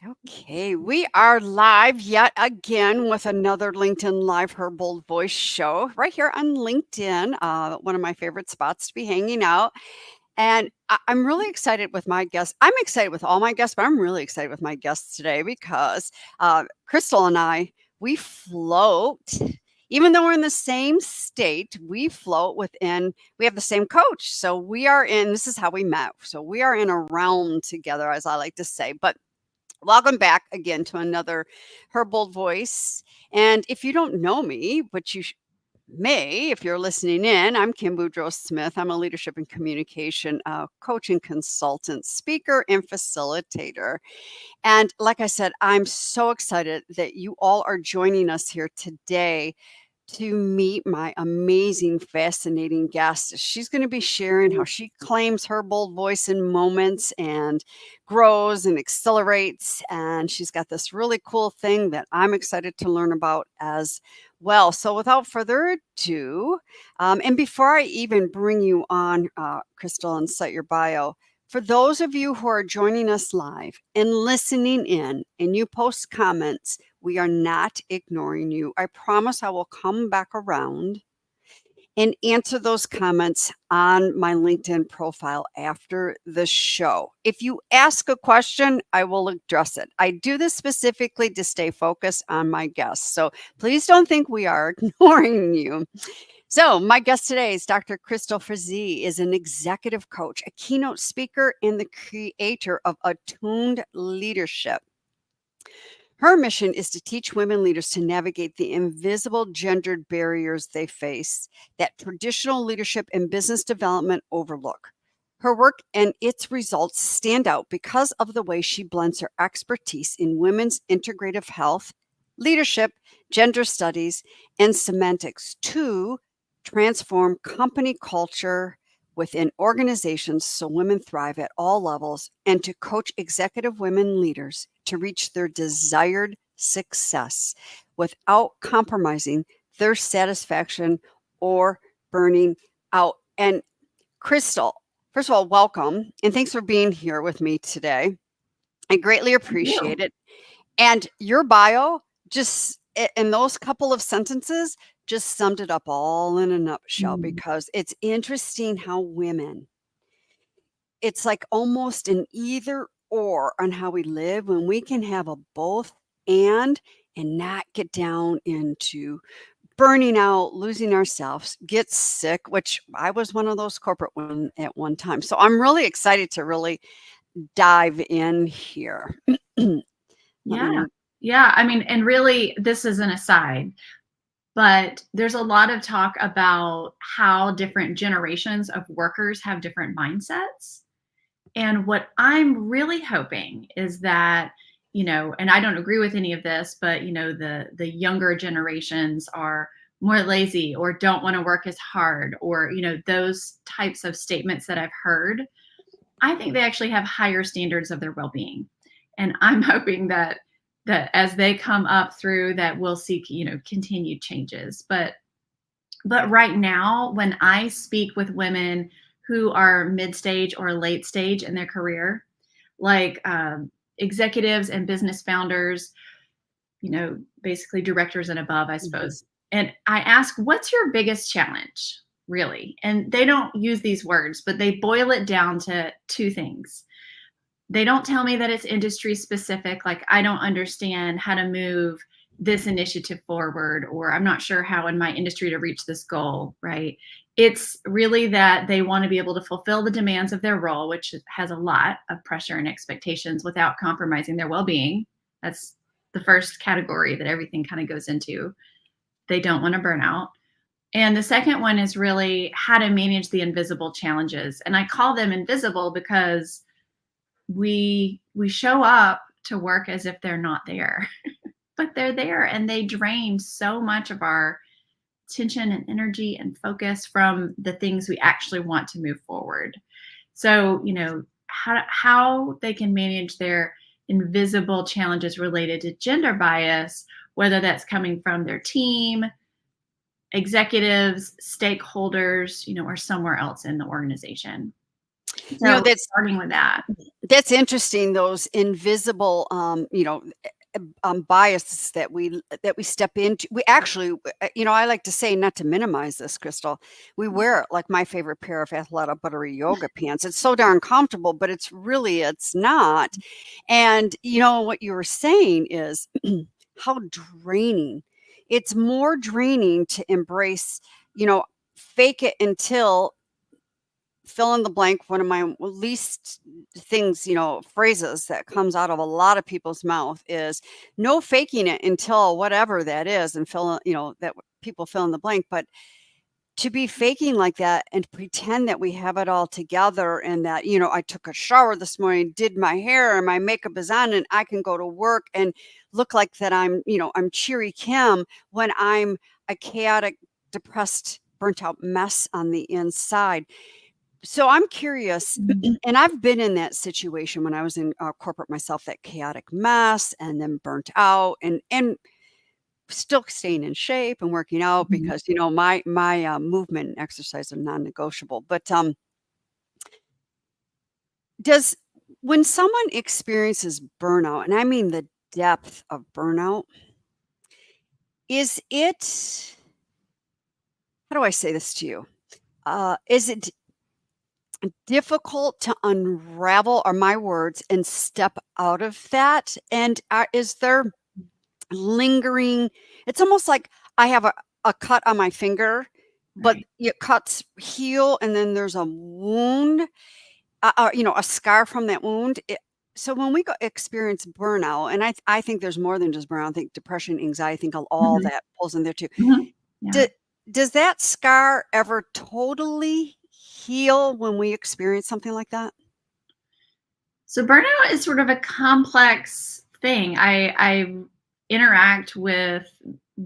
Okay, we are live yet again with another LinkedIn Live Her Bold Voice show right here on LinkedIn, one of my favorite spots to be hanging out. And I'm really excited with my guests. I'm excited with all my guests, but I'm really excited with my guests today because Crystal and I, we float. Even though we're in the same state, we float within, we have the same coach. So we are in, this is how we met. So we are in a realm together, as I like to say. But welcome back again to another Her Bold Voice. And if you don't know me, but you may, if you're listening in, I'm Kim Boudreaux Smith. I'm a leadership and communication coach and consultant, speaker, and facilitator. And like I said, I'm so excited that you all are joining us here today to meet my amazing, fascinating guest. She's going to be sharing how she claims her bold voice in moments and grows and accelerates. And she's got this really cool thing that I'm excited to learn about as well. So, without further ado, and before I even bring you on, Crystal, and set your bio, for those of you who are joining us live and listening in, and you post comments, we are not ignoring you. I promise I will come back around and answer those comments on my LinkedIn profile after the show. If you ask a question, I will address it. I do this specifically to stay focused on my guests. So please don't think we are ignoring you. So, my guest today is Dr. Crystal Frazee, is an executive coach, a keynote speaker, and the creator of Attuned Leadership. Her mission is to teach women leaders to navigate the invisible gendered barriers they face that traditional leadership and business development overlook. Her work and its results stand out because of the way she blends her expertise in women's integrative health, leadership, gender studies, and semantics to transform company culture within organizations so women thrive at all levels, and to coach executive women leaders to reach their desired success without compromising their satisfaction or burning out. And Crystal, first of all, welcome and thanks for being here with me today. I greatly appreciate it. And your bio, just in those couple of sentences, just summed it up all in a nutshell, because it's interesting how women, it's like almost an either or on how we live, when we can have a both and not get down into burning out, losing ourselves, get sick, which I was one of those corporate women at one time. So I'm really excited to really dive in here. Yeah. I mean, and really, this is an aside, but there's a lot of talk about how different generations of workers have different mindsets. And what I'm really hoping is that, and I don't agree with any of this, but the younger generations are more lazy or don't want to work as hard, or those types of statements that I've heard. I think they actually have higher standards of their well-being, and I'm hoping that as they come up through that, we'll see continued changes. But right now, when I speak with women who are mid-stage or late stage in their career, like executives and business founders, basically directors and above, I suppose. And I ask, what's your biggest challenge, really? And they don't use these words, but they boil it down to two things. They don't tell me that it's industry specific, like I don't understand how to move this initiative forward, or I'm not sure how in my industry to reach this goal, right? It's really that they want to be able to fulfill the demands of their role, which has a lot of pressure and expectations, without compromising their well-being. That's the first category that everything kind of goes into. They don't want to burn out. And the second one is really how to manage the invisible challenges. And I call them invisible because we show up to work as if they're not there, but they're there, and they drain so much of our attention and energy and focus from the things we actually want to move forward. So, how they can manage their invisible challenges related to gender bias, whether that's coming from their team, executives, stakeholders, or somewhere else in the organization. So That's starting with that. That's interesting, those invisible, biases that we step into. We actually, I like to say, not to minimize this, Crystal, we wear it like my favorite pair of Athleta buttery yoga pants. It's so darn comfortable, but it's not. And what you were saying is how draining. It's more draining to embrace, fake it until fill in the blank. One of my least things, phrases that comes out of a lot of people's mouth is no faking it until whatever that is, and that people fill in the blank. But to be faking like that and pretend that we have it all together, and that, I took a shower this morning, did my hair, and my makeup is on, and I can go to work and look like that I'm Cheery Kim when I'm a chaotic, depressed, burnt out mess on the inside. So I'm curious, and I've been in that situation when I was in corporate myself, that chaotic mess, and then burnt out, and still staying in shape and working out Mhm. because my movement and exercise are non-negotiable. But does when someone experiences burnout, and I mean the depth of burnout, is it? How do I say this to you? Is it difficult to unravel, are my words, and step out of that? And is there lingering? It's almost like I have a cut on my finger, but Right. your cuts heal, and then there's a wound, a scar from that wound. So when we experience burnout, and I think there's more than just burnout. I think depression, anxiety, I think all Mhm. that pulls in there too. Mhm. Yeah. Do, does that scar ever totally heal when we experience something like that? So burnout is sort of a complex thing. I interact with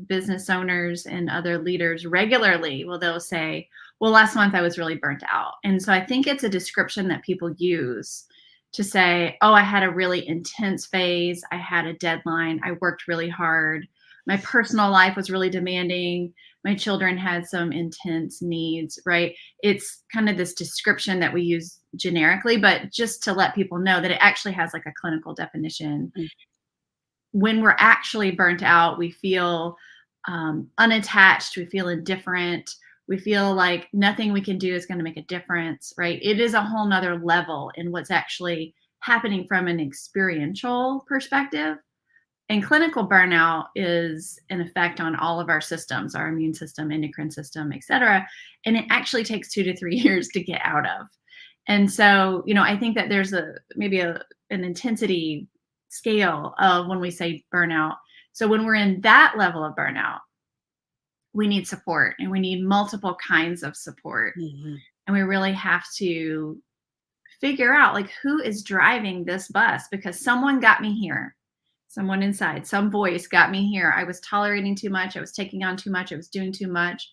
business owners and other leaders regularly. Well, they'll say, "Well, last month I was really burnt out." And so I think it's a description that people use to say, "Oh, I had a really intense phase. I had a deadline. I worked really hard. My personal life was really demanding. My children had some intense needs," right? It's kind of this description that we use generically, but just to let people know that it actually has like a clinical definition. Mm. When we're actually burnt out, we feel unattached, we feel indifferent, we feel like nothing we can do is going to make a difference, right? It is a whole nother level in what's actually happening from an experiential perspective. And clinical burnout is an effect on all of our systems, our immune system, endocrine system, et cetera. And it actually takes 2 to 3 years to get out of. And so, I think that there's maybe an intensity scale of when we say burnout. So when we're in that level of burnout, we need support, and we need multiple kinds of support. Mhm. And we really have to figure out like who is driving this bus, because someone got me here. Someone inside, some voice got me here. I was tolerating too much. I was taking on too much. I was doing too much.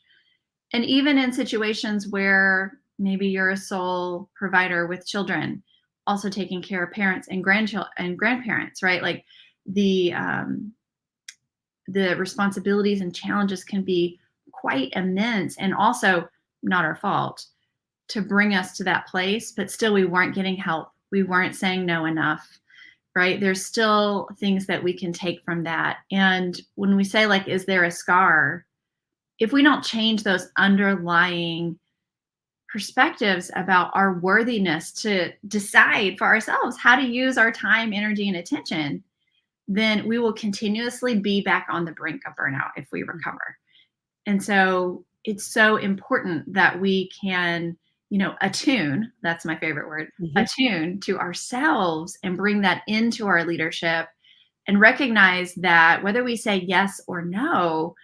And even in situations where maybe you're a sole provider with children, also taking care of parents and grandchildren and grandparents, right? Like the responsibilities and challenges can be quite immense, and also not our fault to bring us to that place. But still, we weren't getting help. We weren't saying no enough, right? There's still things that we can take from that. And when we say, like, is there a scar? If we don't change those underlying perspectives about our worthiness to decide for ourselves how to use our time, energy, and attention, then we will continuously be back on the brink of burnout if we recover. And so it's so important that we can, attune, that's my favorite word, Mhm. attune to ourselves and bring that into our leadership, and recognize that whether we say yes or no,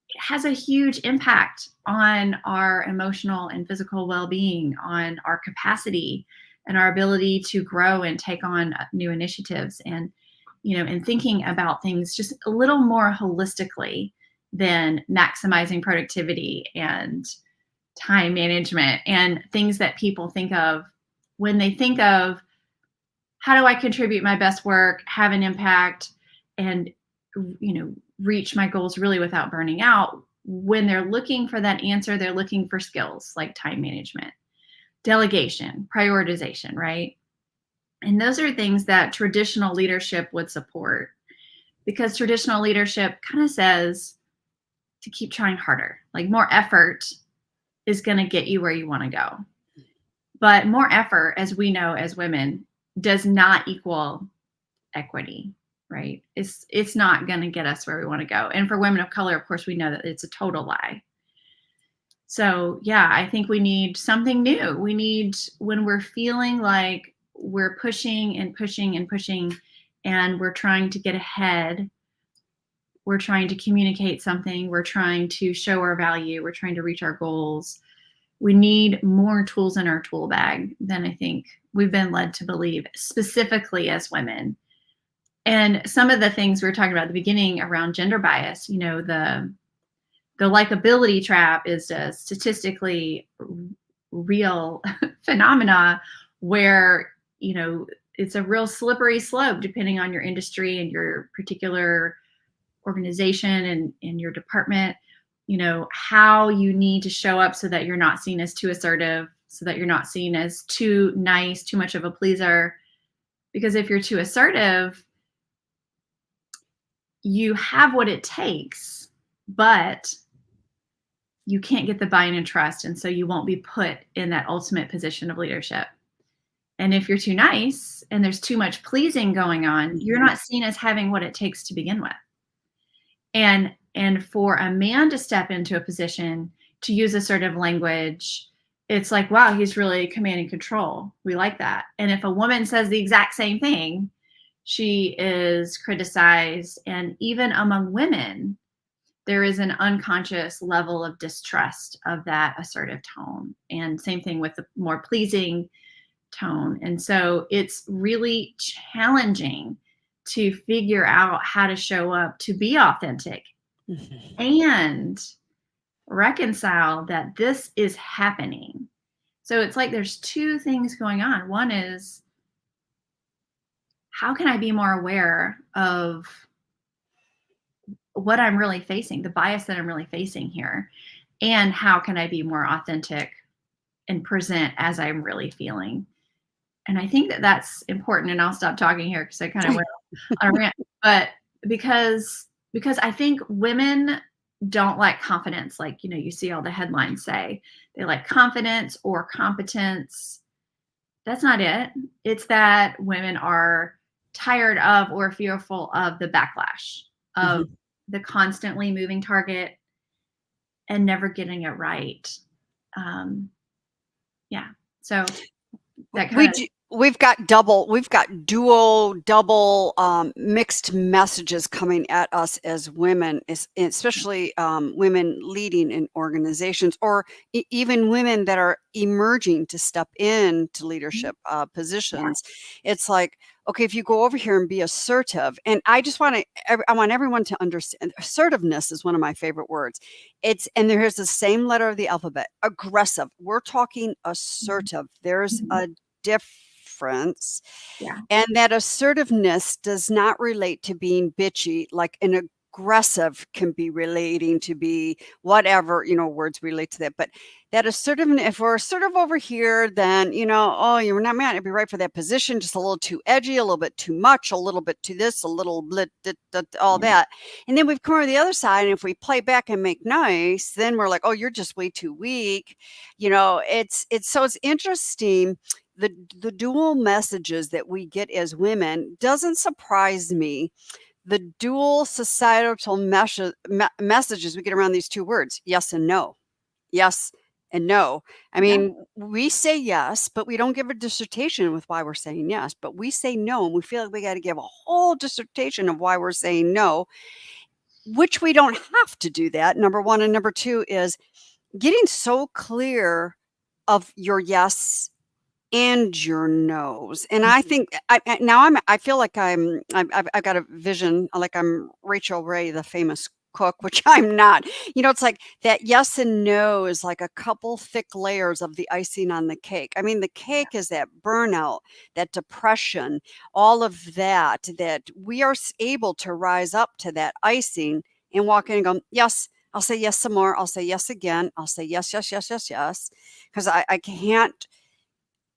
it has a huge impact on our emotional and physical well-being, on our capacity and our ability to grow and take on new initiatives, and and thinking about things just a little more holistically than maximizing productivity and time management and things that people think of when they think of how do I contribute my best work, have an impact, and reach my goals really without burning out. When they're looking for that answer, they're looking for skills like time management, delegation, prioritization, right? And those are things that traditional leadership would support, because traditional leadership kind of says to keep trying harder. Like more effort is going to get you where you want to go. But more effort, as we know as women, does not equal equity, right? It's not going to get us where we want to go. And for women of color, of course, we know that it's a total lie. So yeah, I think we need something new. We need, when we're feeling like we're pushing and pushing and pushing and we're trying to get ahead, we're trying to communicate something, we're trying to show our value, we're trying to reach our goals, we need more tools in our tool bag than I think we've been led to believe, specifically as women. And some of the things we were talking about at the beginning around gender bias, you know, the likability trap is a statistically real phenomena where, you know, it's a real slippery slope depending on your industry and your particular organization and your department, you know, how you need to show up so that you're not seen as too assertive, so that you're not seen as too nice, too much of a pleaser. Because if you're too assertive, you have what it takes, but you can't get the buy-in and trust. And so you won't be put in that ultimate position of leadership. And if you're too nice and there's too much pleasing going on, you're not seen as having what it takes to begin with. And for a man to step into a position to use assertive language, it's like, wow, he's really commanding control. We like that. And if a woman says the exact same thing, she is criticized. And even among women, there is an unconscious level of distrust of that assertive tone. And same thing with the more pleasing tone. And so it's really challenging to figure out how to show up to be authentic and reconcile that this is happening. So it's like there's two things going on. One is, how can I be more aware of what I'm really facing, the bias that I'm really facing here? And how can I be more authentic and present as I'm really feeling? And I think that that's important. And I'll stop talking here because I kind of went on a rant. But because I think women don't like confidence. Like, you know, you see all the headlines say they like confidence or competence. That's not it. It's that women are tired of or fearful of the backlash of the constantly moving target and never getting it right. Yeah. So that kind of. We've got dual, double mixed messages coming at us as women, especially women leading in organizations, or even women that are emerging to step into leadership positions. It's like, okay, if you go over here and be assertive, and I want everyone to understand, assertiveness is one of my favorite words. And there's the same letter of the alphabet, aggressive. We're talking assertive. There's a difference. Yeah. And that assertiveness does not relate to being bitchy, like an aggressive can be relating to be whatever, you know, words relate to that. But that assertiveness, if we're assertive over here, then, you know, oh, you're not mad, it'd be right for that position, just a little too edgy, a little bit too much, a little bit to this, a little bit, all that. And then we've come over the other side, and if we play back and make nice, then we're like, oh, you're just way too weak. You know, it's interesting. The dual messages that we get as women doesn't surprise me. The dual societal messages we get around these two words, yes and no. Yes and no. I mean, we say yes, but we don't give a dissertation with why we're saying yes. But we say no, and we feel like we got to give a whole dissertation of why we're saying no, which we don't have to do that, number one. And number two is getting so clear of your yes and your no's. And I think I feel like I've got a vision, like I'm Rachel Ray, the famous cook, which I'm not. You know, it's like that yes and no is like a couple thick layers of the icing on the cake. I mean, the cake is that burnout, that depression, all of that we are able to rise up to that icing and walk in and go, yes, I'll say yes some more. I'll say yes again. I'll say yes, yes, yes, yes, yes. Because I can't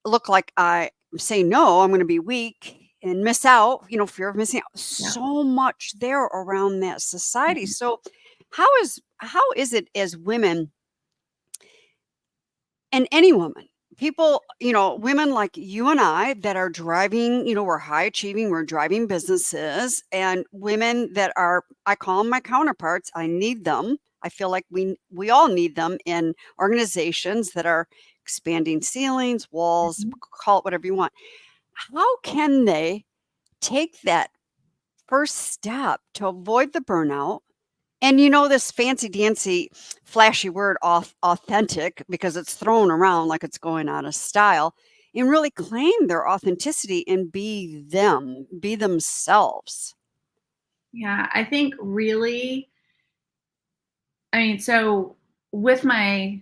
look like I say no, I'm going to be weak and miss out, fear of missing out. Yeah. So much there around that society. Mhm. So how is it as women and any woman, people, women like you and I that are driving, we're high achieving, we're driving businesses, and women that are, I call them my counterparts. I need them. I feel like we all need them in organizations that are expanding ceilings, walls, Mhm. call it whatever you want. How can they take that first step to avoid the burnout? And this fancy dancy flashy word authentic, because it's thrown around like it's going out of style, and really claim their authenticity and be them, be themselves. Yeah, I think really, I mean, so with my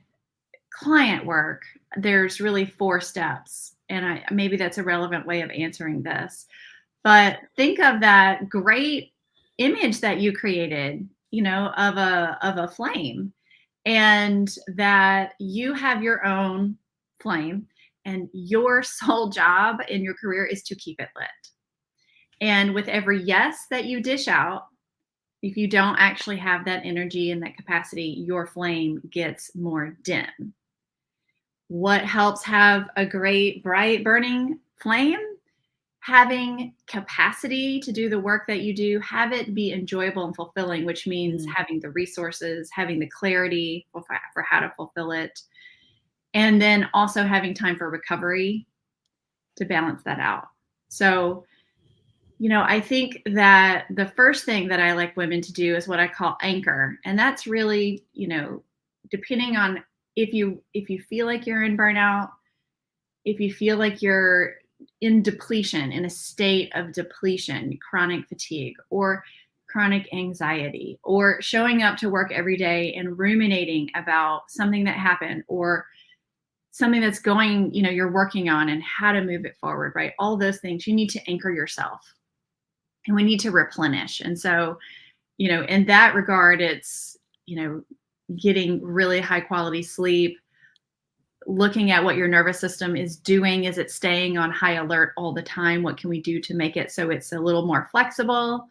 client work, there's really 4 steps, and maybe that's a relevant way of answering this. But think of that great image that you created, of a flame, and that you have your own flame, and your sole job in your career is to keep it lit. And with every yes that you dish out, if you don't actually have that energy and that capacity, your flame gets more dim. What helps have a great, bright, burning flame? Having capacity to do the work that you do, have it be enjoyable and fulfilling, which means Mm. having the resources, having the clarity for how to fulfill it, and then also having time for recovery to balance that out. So, I think that the first thing that I like women to do is what I call anchor. And that's really, depending on if you feel like you're in burnout, if you feel like you're in depletion, in a state of depletion, chronic fatigue, or chronic anxiety, or showing up to work every day and ruminating about something that happened, or something that's going, you're working on and how to move it forward, right? All those things, you need to anchor yourself, and we need to replenish. And so, in that regard, it's, getting really high quality sleep, looking at what your nervous system is doing. Is it staying on high alert all the time? What can we do to make it so it's a little more flexible,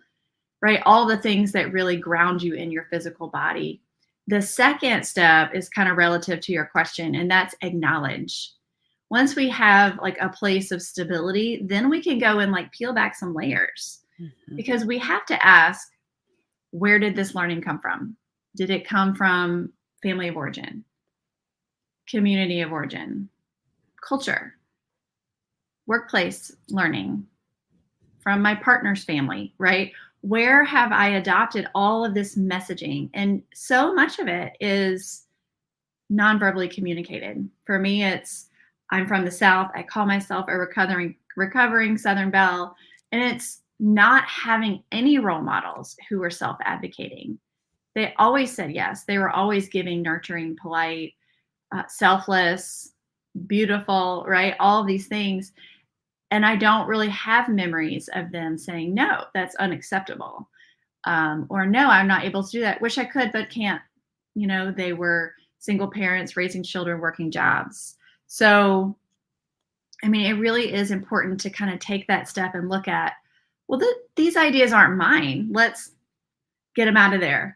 right? All the things that really ground you in your physical body. The second step is kind of relative to your question, and that's acknowledge. Once we have like a place of stability, then we can go and like peel back some layers, Mhm. because we have to ask, where did this learning come from? Did it come from family of origin, community of origin, culture, workplace learning, from my partner's family, right? Where have I adopted all of this messaging? And so much of it is non-verbally communicated. For me, it's, I'm from the South. I call myself a recovering Southern Belle, and it's not having any role models who were self-advocating. They always said yes. They were always giving, nurturing, polite, selfless, beautiful, right? All of these things. And I don't really have memories of them saying, no, that's unacceptable. Or no, I'm not able to do that. Wish I could, but can't. They were single parents, raising children, working jobs. So, I mean, it really is important to kind of take that step and look at, well, these ideas aren't mine. Let's get them out of there.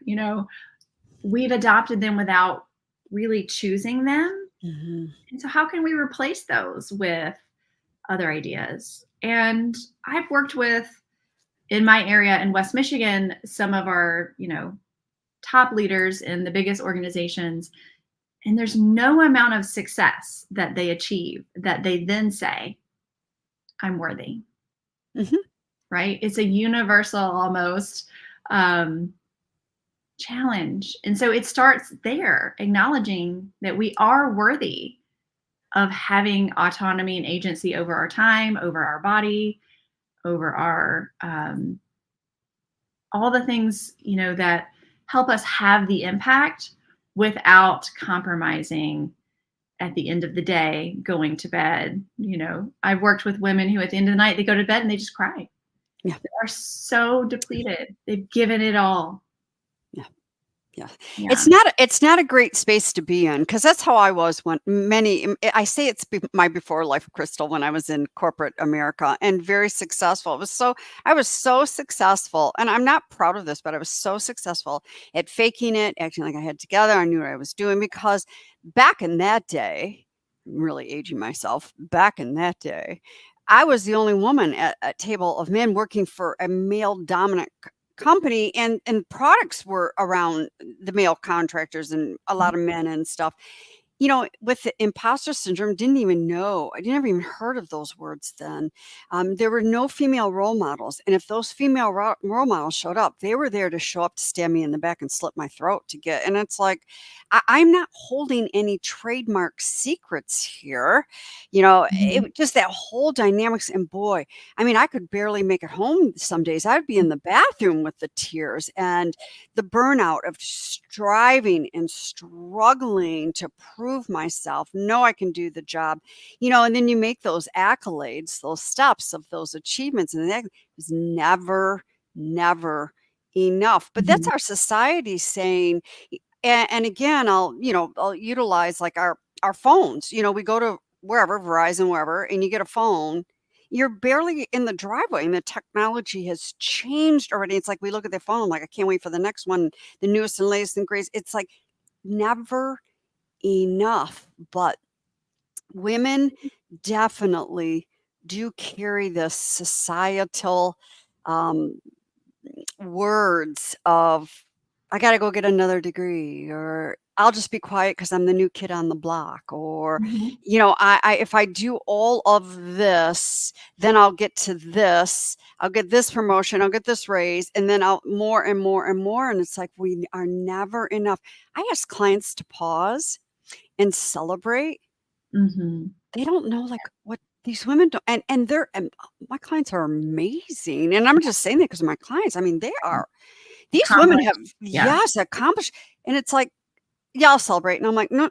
We've adopted them without really choosing them. Mhm. And so, how can we replace those with other ideas? And I've worked with, in my area in West Michigan, some of our, top leaders in the biggest organizations, and there's no amount of success that they achieve that they then say, I'm worthy, Mhm. right? It's a universal almost um, challenge. And so it starts there, acknowledging that we are worthy of having autonomy and agency over our time, over our body, over our all the things that help us have the impact without compromising at the end of the day going to bed. I've worked with women who at the end of the night they go to bed and they just cry. Yeah. They are so depleted. They've given it all. Yeah. Yeah. Yeah. It's not a great space to be in, because that's how I was when I say it's my before life, Crystal, when I was in corporate America and very successful. I was so successful, and I'm not proud of this, but I was so successful at faking it, acting like I had it together. I knew what I was doing, because back in that day, I'm really aging myself, back in that day, I was the only woman at a table of men working for a male dominant company, and products were around the male contractors and a lot of men and stuff. With the imposter syndrome, didn't even know. I never even heard of those words then. There were no female role models. And if those female role models showed up, they were there to show up to stab me in the back and slit my throat to get. And it's like, I'm not holding any trademark secrets here. Mhm. Just that whole dynamics. And boy, I mean, I could barely make it home some days. I'd be in the bathroom with the tears and the burnout of striving and struggling to prove myself, know I can do the job, and then you make those accolades, those steps of those achievements, and that is never, never enough. But that's Mhm. our society saying, and again, I'll utilize like our phones. We go to wherever, Verizon, wherever, and you get a phone. You're barely in the driveway, and the technology has changed already. It's like we look at the phone, like, I can't wait for the next one, the newest and latest and greatest. It's like never enough. But women definitely do carry this societal um, words of, I got to go get another degree, or I'll just be quiet because I'm the new kid on the block, or Mhm. if I do all of this, then I'll get to this, I'll get this promotion, I'll get this raise, and then I'll more and more and more. And it's like, we are never enough. I ask clients to pause and celebrate. Mhm. They don't know, like, what these women don't, and my clients are amazing. And I'm just saying that because of my clients. I mean, these women have, Accomplished. Yeah. yes, accomplished. And it's like, yeah, I'll celebrate. And I'm like, no,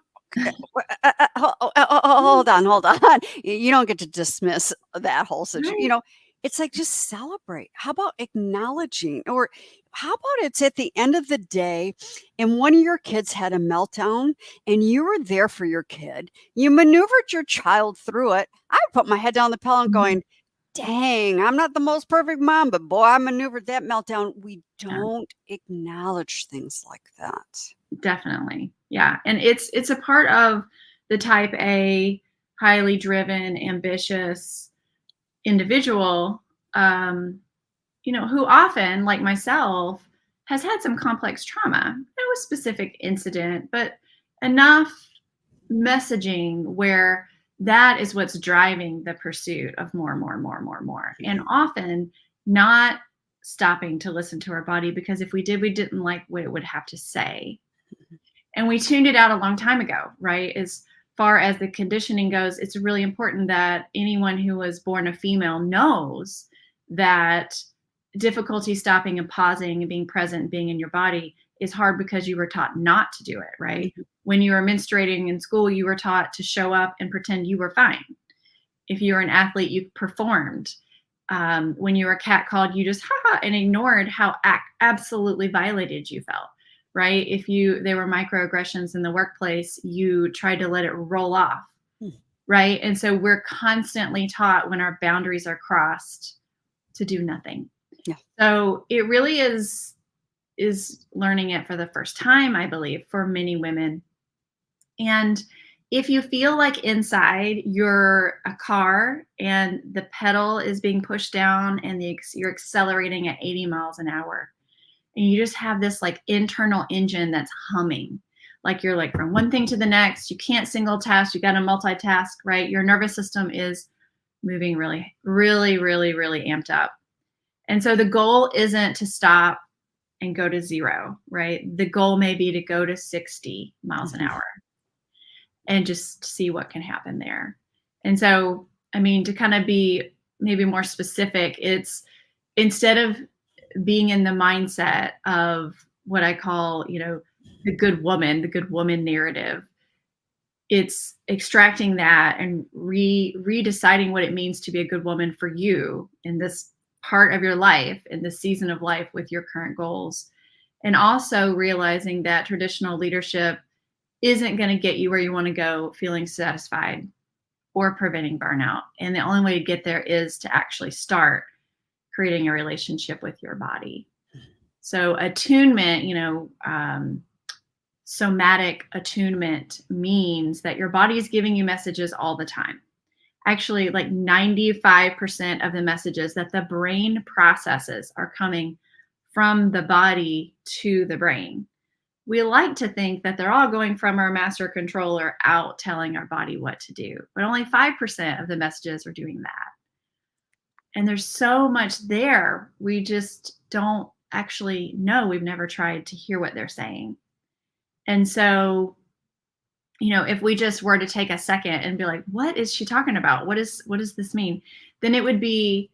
hold on. You don't get to dismiss that whole situation. Right. It's like, just celebrate. How about acknowledging? Or how about it's at the end of the day and one of your kids had a meltdown and you were there for your kid. You maneuvered your child through it. I would put my head down the pillow and Mhm. going, dang, I'm not the most perfect mom, but boy, I maneuvered that meltdown. We Yeah. don't acknowledge things like that. Definitely. Yeah. And it's a part of the type A, highly driven, ambitious individual, who often, like myself, has had some complex trauma. No specific incident, but enough messaging where that is what's driving the pursuit of more and more and more and more and more. And often not stopping to listen to our body, because if we did, we didn't like what it would have to say. And we tuned it out a long time ago, right? As far as the conditioning goes, it's really important that anyone who was born a female knows that difficulty stopping and pausing and being present and being in your body is hard because you were taught not to do it, right? Mhm. When you were menstruating in school, you were taught to show up and pretend you were fine. If you were an athlete, you performed. When you were catcalled, you just and ignored how absolutely violated you felt, right? If there were microaggressions in the workplace, you tried to let it roll off, Hmm. right? And so we're constantly taught when our boundaries are crossed to do nothing. Yeah. So it really is learning it for the first time, I believe, for many women. And if you feel like inside you're a car and the pedal is being pushed down and you're accelerating at 80 miles an hour, and you just have this like internal engine that's humming, like you're like from one thing to the next, you can't single task, you got to multitask, right? Your nervous system is moving really, really, really, really amped up. And so the goal isn't to stop and go to zero, right? The goal may be to go to 60 miles an Mhm. hour and just see what can happen there. And so, I mean, to kind of be maybe more specific, it's instead of being in the mindset of what I call, the good woman narrative, it's extracting that and redeciding what it means to be a good woman for you in this part of your life, in this season of life with your current goals. And also realizing that traditional leadership isn't going to get you where you want to go feeling satisfied or preventing burnout. And the only way to get there is to actually start creating a relationship with your body. So attunement, somatic attunement means that your body is giving you messages all the time. Actually, like 95% of the messages that the brain processes are coming from the body to the brain. We like to think that they're all going from our master controller out telling our body what to do, but only 5% of the messages are doing that. And there's so much there. We just don't actually know. We've never tried to hear what they're saying. And so, if we just were to take a second and be like, what is she talking about? What does this mean? Then it would be,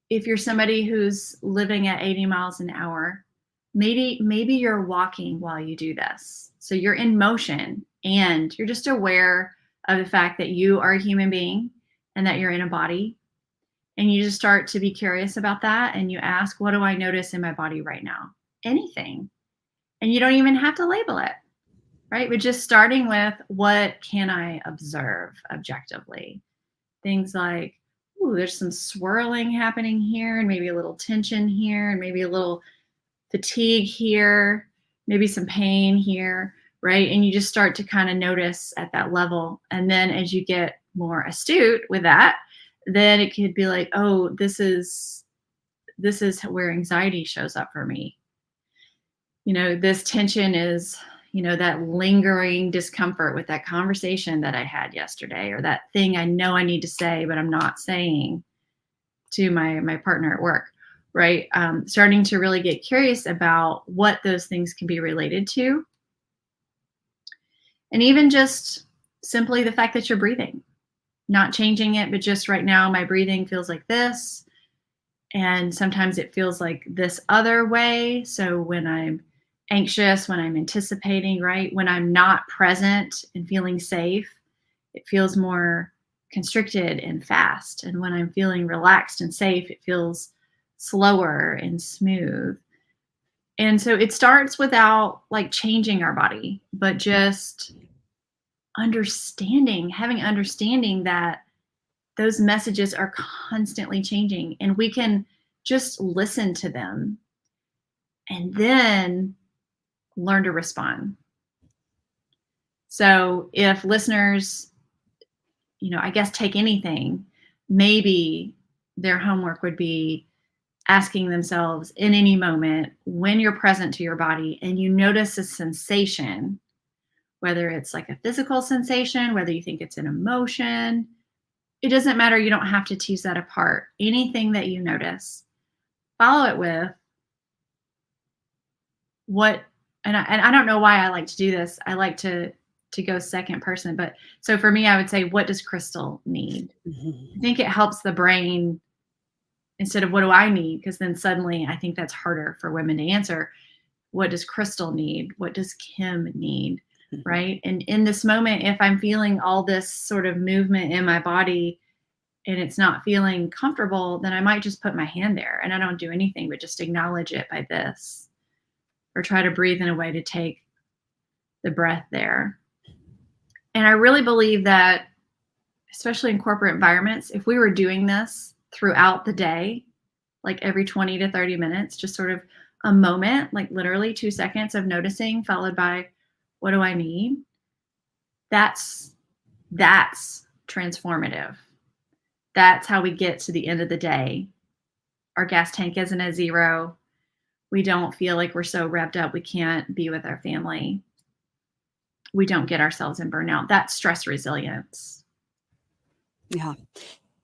if you're somebody who's living at 80 miles an hour, maybe you're walking while you do this. So you're in motion and you're just aware of the fact that you are a human being and that you're in a body. And you just start to be curious about that. And you ask, what do I notice in my body right now? Anything. And you don't even have to label it, right? But just starting with, what can I observe objectively? Things like, ooh, there's some swirling happening here, and maybe a little tension here, and maybe a little fatigue here, maybe some pain here, right? And you just start to kind of notice at that level. And then as you get more astute with that, then it could be like, oh, this is where anxiety shows up for me. This tension is, that lingering discomfort with that conversation that I had yesterday, or that thing I know I need to say, but I'm not saying to my partner at work, right? Starting to really get curious about what those things can be related to. And even just simply the fact that you're breathing, not changing it, but just right now my breathing feels like this. And sometimes it feels like this other way. So when I'm anxious, when I'm anticipating, right? When I'm not present and feeling safe, it feels more constricted and fast. And when I'm feeling relaxed and safe, it feels slower and smooth. And so it starts without like changing our body, but just having understanding that those messages are constantly changing, and we can just listen to them and then learn to respond. So if listeners, I guess take anything, maybe their homework would be asking themselves in any moment, when you're present to your body and you notice a sensation, whether it's like a physical sensation, whether you think it's an emotion, it doesn't matter. You don't have to tease that apart. Anything that you notice, follow it with what, and I don't know why I like to do this. I like to go second person, but so for me, I would say, what does Crystal need? I think it helps the brain instead of what do I need? Because then suddenly I think that's harder for women to answer. What does Crystal need? What does Kim need? Right? And in this moment, if I'm feeling all this sort of movement in my body and it's not feeling comfortable, then I might just put my hand there and I don't do anything but just acknowledge it by this, or try to breathe in a way to take the breath there. And I really believe that, especially in corporate environments, if we were doing this throughout the day, like every 20 to 30 minutes, just sort of a moment, like literally 2 seconds of noticing, followed by, what do I need? That's transformative. That's how we get to the end of the day. Our gas tank isn't at zero. We don't feel like we're so revved up we can't be with our family. We don't get ourselves in burnout. That's stress resilience. Yeah.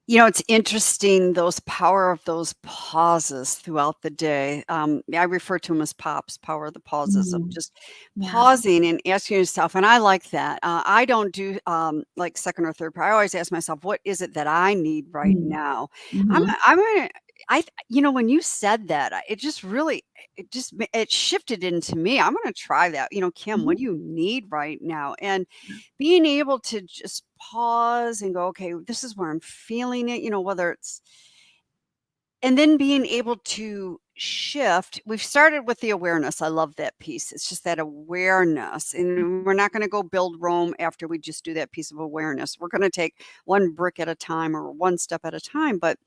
It's interesting, those power of those pauses throughout the day. I refer to them as POPs, power of the pauses, of just pausing and asking yourself. And I like that. I don't do like second or third priority. I always ask myself, what is it that I need right now? I'm gonna. When you said that, it just really, it shifted into me. I'm going to try that. Kim, what do you need right now? And being able to just pause and go, okay, this is where I'm feeling it, whether it's And then being able to shift, we've started with the awareness. I love that piece. It's just that awareness. And we're not going to go build Rome after we just do that piece of awareness. We're going to take one brick at a time or one step at a time. But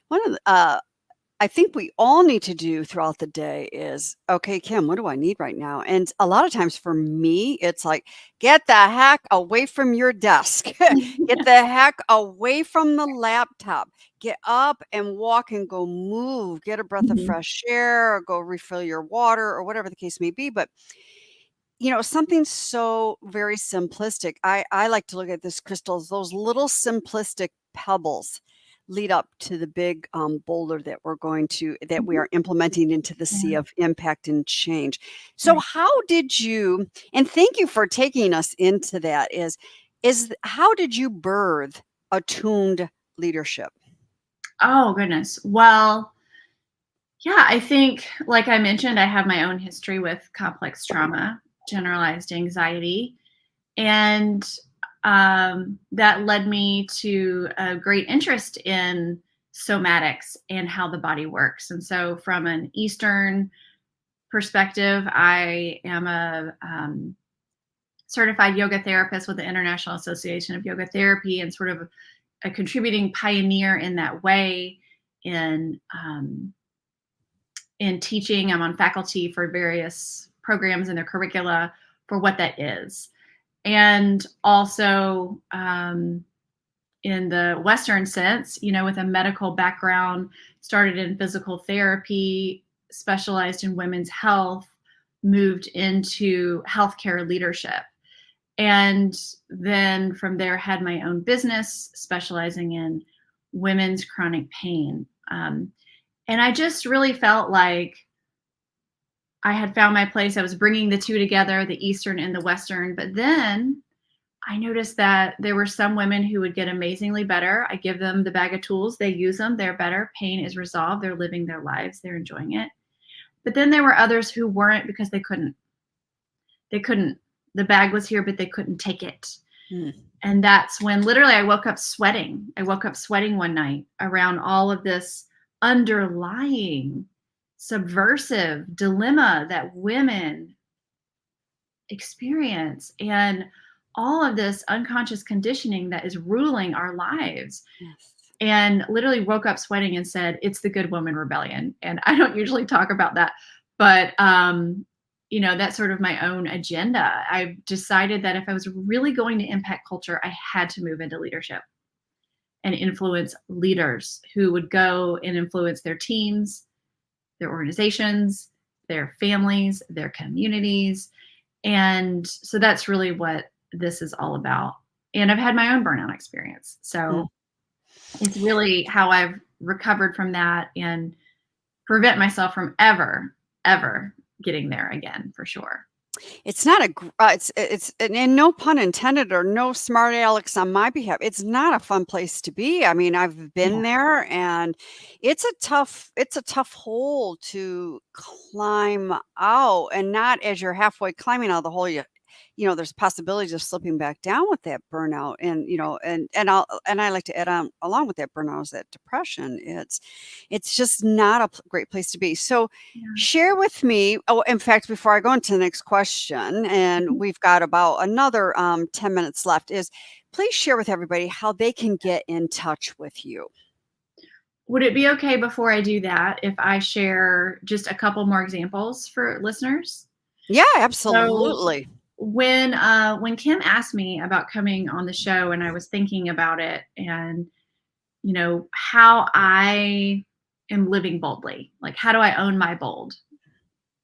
one of the, I think we all need to do throughout the day is, okay, Kim, what do I need right now? And a lot of times for me, it's like, get the heck away from your desk. Get the heck away from the laptop. Get up and walk and go move. Get a breath of Mhm. fresh air or go refill your water or whatever the case may be. But something so very simplistic. I like to look at this crystals, those little simplistic pebbles lead up to the big boulder that we Mhm. are implementing into the sea Yeah, of impact and change. So right. how did you, and thank you for taking us into that, how did you birth attuned leadership? Oh, goodness. Well, yeah, I think, like I mentioned, I have my own history with complex trauma, generalized anxiety, and that led me to a great interest in somatics and how the body works. And so, from an Eastern perspective, I am a certified yoga therapist with the International Association of Yoga Therapy, and sort of a contributing pioneer in that way in teaching. I'm on faculty for various programs in their curricula for what that is. And also, in the Western sense, with a medical background, started in physical therapy, specialized in women's health, moved into healthcare leadership. And then from there, had my own business specializing in women's chronic pain. And I just really felt like I had found my place. I was bringing the two together, the Eastern and the Western. But then I noticed that there were some women who would get amazingly better. I give them the bag of tools, they use them, they're better. Pain is resolved, they're living their lives, they're enjoying it. But then there were others who weren't because they couldn't. They couldn't. The bag was here, but they couldn't take it. Hmm. And that's when literally I woke up sweating. I woke up sweating one night around all of this underlying subversive dilemma that women experience, and all of this unconscious conditioning that is ruling our lives. Yes. And literally woke up sweating and said, it's the good woman rebellion. And I don't usually talk about that, but that's sort of my own agenda. I decided that if I was really going to impact culture, I had to move into leadership and influence leaders who would go and influence their teams, their organizations, their families, their communities. And so that's really what this is all about. And I've had my own burnout experience. Hmm. So it's really how I've recovered from that and prevent myself from ever getting there again, for sure. It's not it's and no pun intended or no smart Alex on my behalf. It's not a fun place to be. I mean, I've been Yeah. there and it's a tough hole to climb out, and not as you're halfway climbing out of the hole, there's possibilities of slipping back down with that burnout, and I like to add on along with that burnout is that depression. It's just not a great place to be. So Yeah. share with me. Oh, in fact, before I go into the next question, and Mhm. we've got about another 10 minutes left, is please share with everybody how they can get in touch with you. Would it be okay before I do that if I share just a couple more examples for listeners? Yeah, So absolutely. when Kim asked me about coming on the show, and I was thinking about it, and how I am living boldly, like how do I own my bold?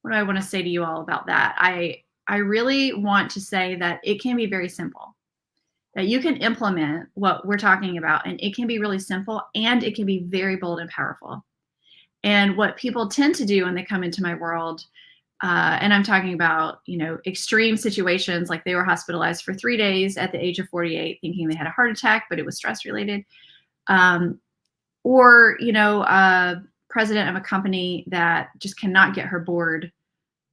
What do I want to say to you all about that? I really want to say that it can be very simple. That you can implement what we're talking about, and it can be really simple, and it can be very bold and powerful. And what people tend to do when they come into my world, and I'm talking about, extreme situations, like they were hospitalized for 3 days at the age of 48, thinking they had a heart attack, but it was stress related. Um, or, a president of a company that just cannot get her board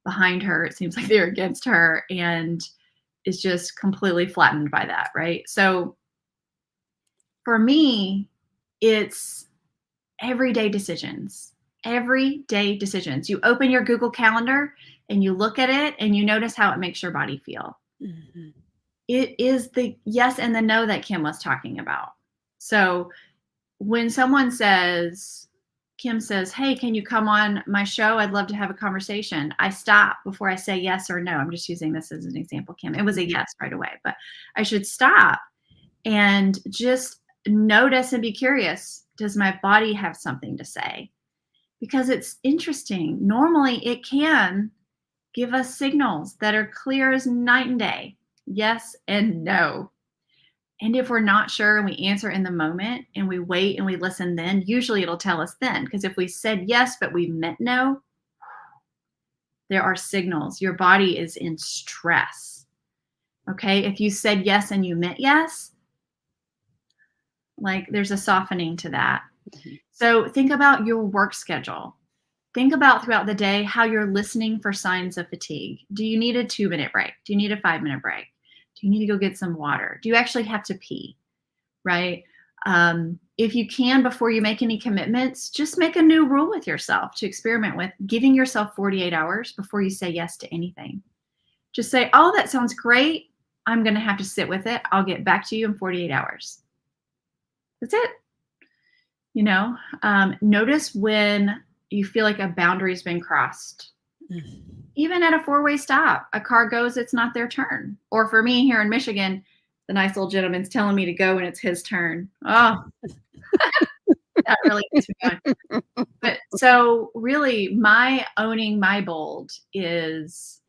behind her. It seems like they're against her and is just completely flattened by that. Right. So for me, it's everyday decisions. Everyday decisions. You open your Google Calendar and you look at it and you notice how it makes your body feel. Mhm. It is the yes and the no that Kim was talking about. So when someone says, Kim says, "Hey, can you come on my show? I'd love to have a conversation." I stop before I say yes or no. I'm just using this as an example, Kim. It was a yes right away, but I should stop and just notice and be curious. Does my body have something to say? Because it's interesting. Normally, it can give us signals that are clear as night and day, yes and no. And if we're not sure and we answer in the moment and we wait and we listen, then usually it'll tell us then. Because if we said yes, but we meant no, there are signals. Your body is in stress. Okay. If you said yes and you meant yes, like there's a softening to that. Mhm. So think about your work schedule. Think about throughout the day how you're listening for signs of fatigue. Do you need a 2-minute break? Do you need a 5-minute break? Do you need to go get some water? Do you actually have to pee? Right? If you can, before you make any commitments, just make a new rule with yourself to experiment with, giving yourself 48 hours before you say yes to anything. Just say, "Oh, that sounds great. I'm going to have to sit with it. I'll get back to you in 48 hours." That's it. Notice when you feel like a boundary's been crossed. Mhm. Even at a four-way stop, a car goes, it's not their turn. Or for me here in Michigan, the nice old gentleman's telling me to go when it's his turn. Oh, that really gets me going. But so really, my owning my bold is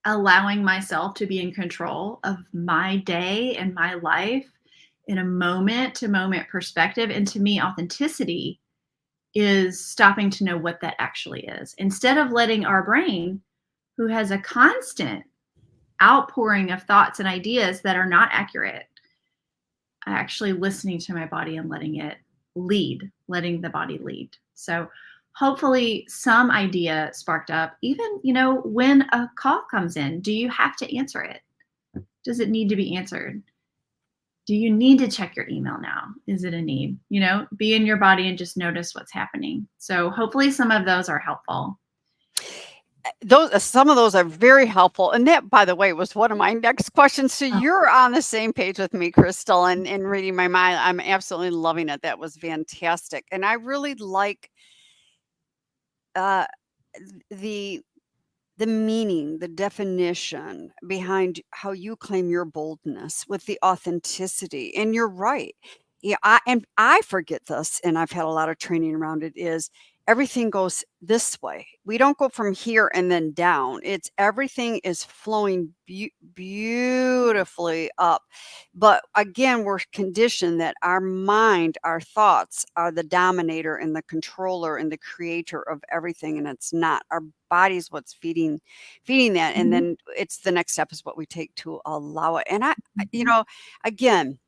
allowing myself to be in control of my day and my life in a moment to moment perspective. And to me, authenticity is stopping to know what that actually is. Instead of letting our brain, who has a constant outpouring of thoughts and ideas that are not accurate, actually listening to my body and letting it lead, letting the body lead. So hopefully some idea sparked up. Even, when a call comes in, do you have to answer it? Does it need to be answered? Do you need to check your email now? Is it a need? Be in your body and just notice what's happening. So hopefully some of those are helpful. Those some of those are very helpful, and that, by the way, was one of my next questions. So Oh, you're on the same page with me, Crystal, and reading my mind. I'm absolutely loving it. That was fantastic, and I really like uh, the the meaning, the definition behind how you claim your boldness with the authenticity. And you're right. Yeah, I forget this, and I've had a lot of training around it, is everything goes this way. We don't go from here and then down. It's everything is flowing beautifully up. But again, we're conditioned that our mind, our thoughts are the dominator and the controller and the creator of everything, and it's not. Our body's what's feeding that, and mhm, then it's the next step is what we take to allow it. And mhm. again,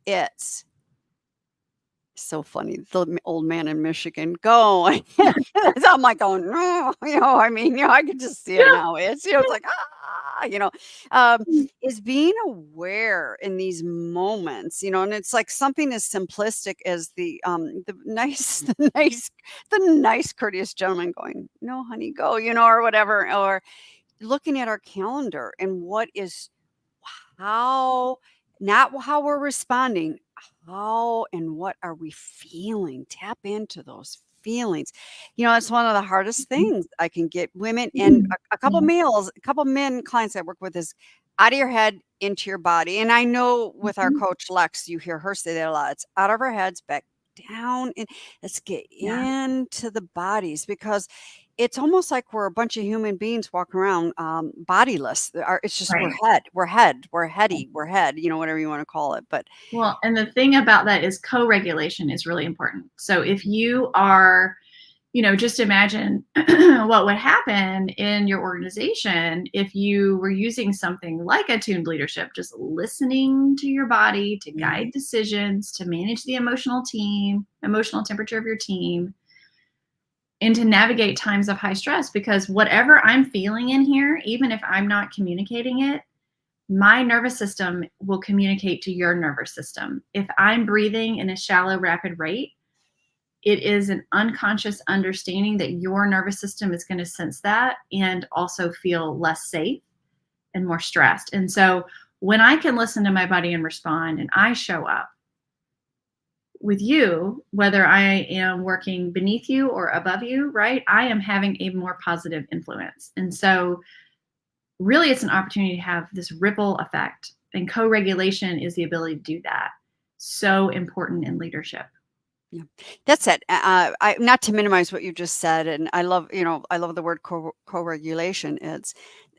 it's so funny. The old man in Michigan going. I'm like going, no, I mean, I could just see it Yeah. now. It's like, is being aware in these moments, and it's like something as simplistic as the nice, the nice, courteous gentleman going, no, honey, go, or whatever, or looking at our calendar and what is how not how we're responding, how and what are we feeling? Tap into those feelings. It's one of the hardest Mhm. things I can get women and Mhm. a couple Yeah. males, a couple men clients I work with is out of your head into your body. And I know with our Mhm. coach Lex, you hear her say that a lot. It's out of our heads, back down, and let's get Yeah. into the bodies because it's almost like we're a bunch of human beings walking around, bodiless. It's just we're Right. head, we're head, we're heady, we're head, whatever you want to call it. But Well, and the thing about that is co-regulation is really important. So if you are, just imagine what would happen in your organization if you were using something like attuned leadership, just listening to your body to Mhm, guide decisions, to manage the emotional temperature of your team, and to navigate times of high stress. Because whatever I'm feeling in here, even if I'm not communicating it, my nervous system will communicate to your nervous system. If I'm breathing in a shallow, rapid rate, it is an unconscious understanding that your nervous system is going to sense that and also feel less safe and more stressed. And so when I can listen to my body and respond and I show up with you, whether I am working beneath you or above you, right? I am having a more positive influence. And so really it's an opportunity to have this ripple effect, and co-regulation is the ability to do that. So important in leadership. Yeah, that's it. I not to minimize what you just said, and I love, I love the word co-regulation. It's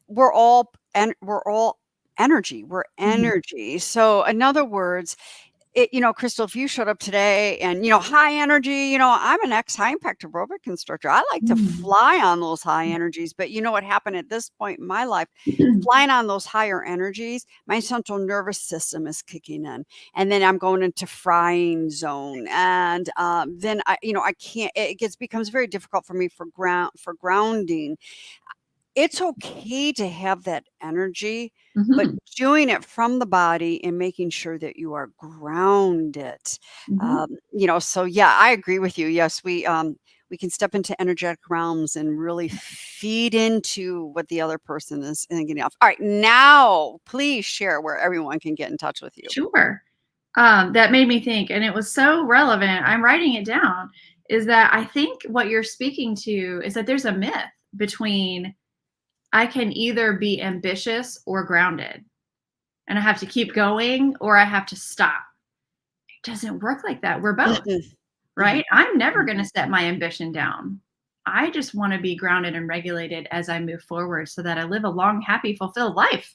we're all energy. We're Mhm. energy. So in other words, Crystal, if you showed up today and, high energy, I'm an ex-high impact aerobic instructor. I like to Mm. fly on those high Yeah. energies. But you know what happened at this point in my life? Flying on those higher energies, my central nervous system is kicking in. And then I'm going into frying zone. And then I can't, becomes very difficult for me for grounding. It's okay to have that energy, but Mhm. doing it from the body and making sure that you are grounded. Mhm. So yeah, I agree with you. Yes, we can step into energetic realms and really feed into what the other person is getting off. All right, now please share where everyone can get in touch with you. Sure. That made me think, and it was so relevant. I'm writing it down. Is that I think what you're speaking to is that there's a myth between I can either be ambitious or grounded, and I have to keep going or I have to stop. It doesn't work like that. We're both, Mhm, mhm, right? I'm never going to mhm. set my ambition down. I just want to be grounded and regulated as I move forward so that I live a long, happy, fulfilled life,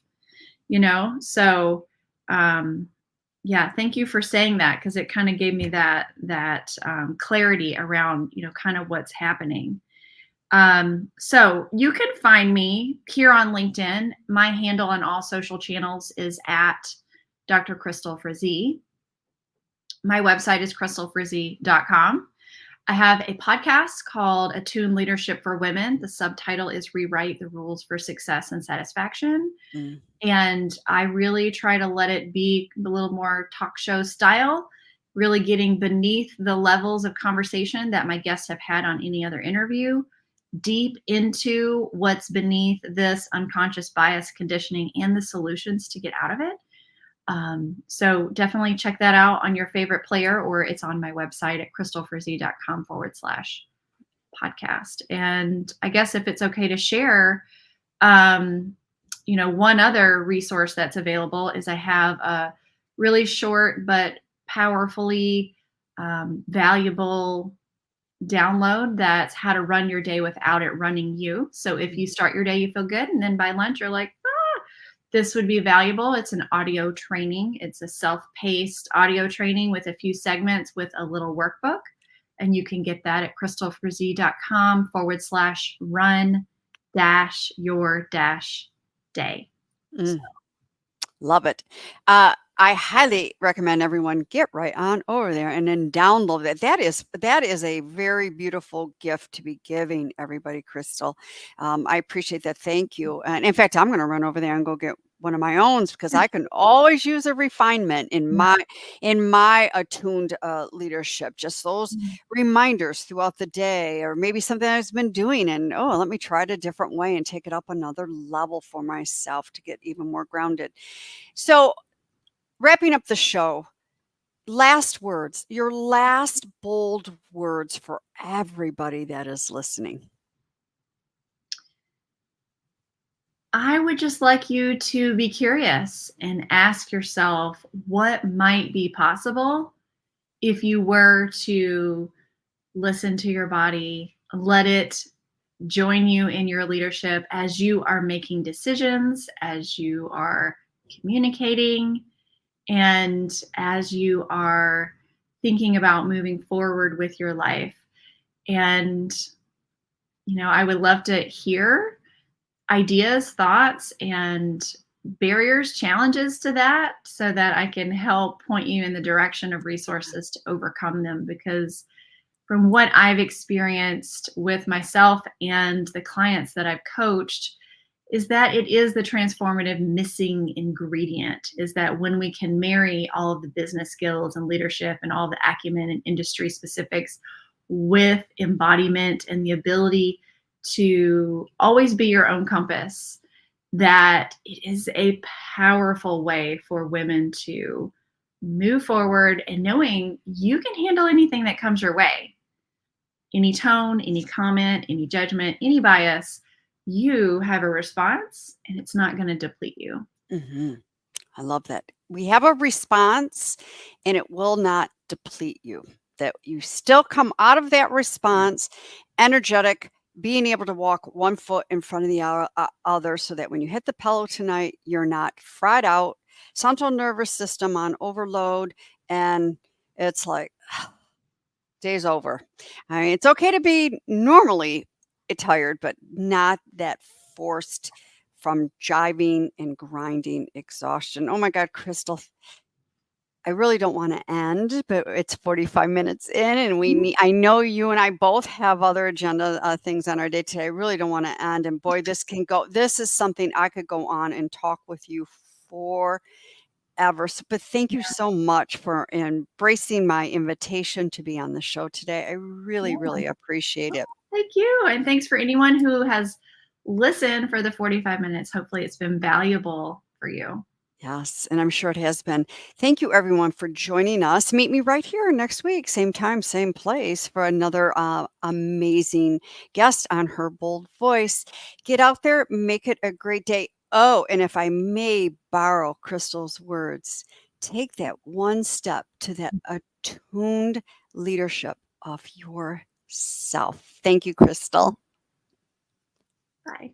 you know? So, um, yeah, thank you for saying that because it kind of gave me that clarity around, kind of what's happening. So you can find me here on LinkedIn. My handle on all social channels is at Dr. Crystal Frizzy. My website is crystalfrizzy.com. I have a podcast called Attune Leadership for Women. The subtitle is Rewrite the Rules for Success and Satisfaction. Mm. And I really try to let it be a little more talk show style, really getting beneath the levels of conversation that my guests have had on any other interview, deep into what's beneath this unconscious bias conditioning and the solutions to get out of it. So definitely check that out on your favorite player, or it's on my website at crystalfrizzy.com/podcast. And I guess if it's okay to share, um, one other resource that's available is I have a really short but powerfully valuable download that's how to run your day without it running you. So if you start your day, you feel good, and then by lunch, you're like, this would be valuable. It's an audio training. It's a self-paced audio training with a few segments with a little workbook. And you can get that at crystalfrizzy.com/run your day. Mm. Love it. I highly recommend everyone get right on over there and then download that. That is a very beautiful gift to be giving everybody, Crystal. I appreciate that. Thank you. And in fact, I'm going to run over there and go get one of my own because I can always use a refinement in Yeah. my attuned leadership. Just those Mhm. reminders throughout the day, or maybe something I've been doing, and let me try it a different way and take it up another level for myself to get even more grounded. So, wrapping up the show, last words, your last bold words for everybody that is listening. I would just like you to be curious and ask yourself what might be possible if you were to listen to your body, let it join you in your leadership as you are making decisions, as you are communicating, and as you are thinking about moving forward with your life. And, I would love to hear ideas, thoughts, and barriers, challenges to that so that I can help point you in the direction of resources to overcome them. Because from what I've experienced with myself and the clients that I've coached, is that it is the transformative missing ingredient, is that when we can marry all of the business skills and leadership and all the acumen and industry specifics with embodiment and the ability to always be your own compass, that it is a powerful way for women to move forward and knowing you can handle anything that comes your way. Any tone, any comment, any judgment, any bias, you have a response and it's not going to deplete you. Mhm. I love that. We have a response and it will not deplete you. That you still come out of that response energetic, being able to walk one foot in front of the other so that when you hit the pillow tonight, you're not fried out, central nervous system on overload, and it's like, day's over. I mean, it's okay to be normally tired, but not that forced from jiving and grinding exhaustion. Oh my God, Crystal, I really don't want to end, but it's 45 minutes in, and I know you and I both have other agenda things on our day today. I really don't want to end. And boy, this is something I could go on and talk with you forever. But thank you so much for embracing my invitation to be on the show today. I really, Yeah. really appreciate it. Thank you. And thanks for anyone who has listened for the 45 minutes. Hopefully, it's been valuable for you. Yes, and I'm sure it has been. Thank you, everyone, for joining us. Meet me right here next week, same time, same place, for another amazing guest on Her Bold Voice. Get out there, make it a great day. Oh, and if I may borrow Crystal's words, take that one step to that attuned leadership of yourself. Thank you, Crystal. Bye.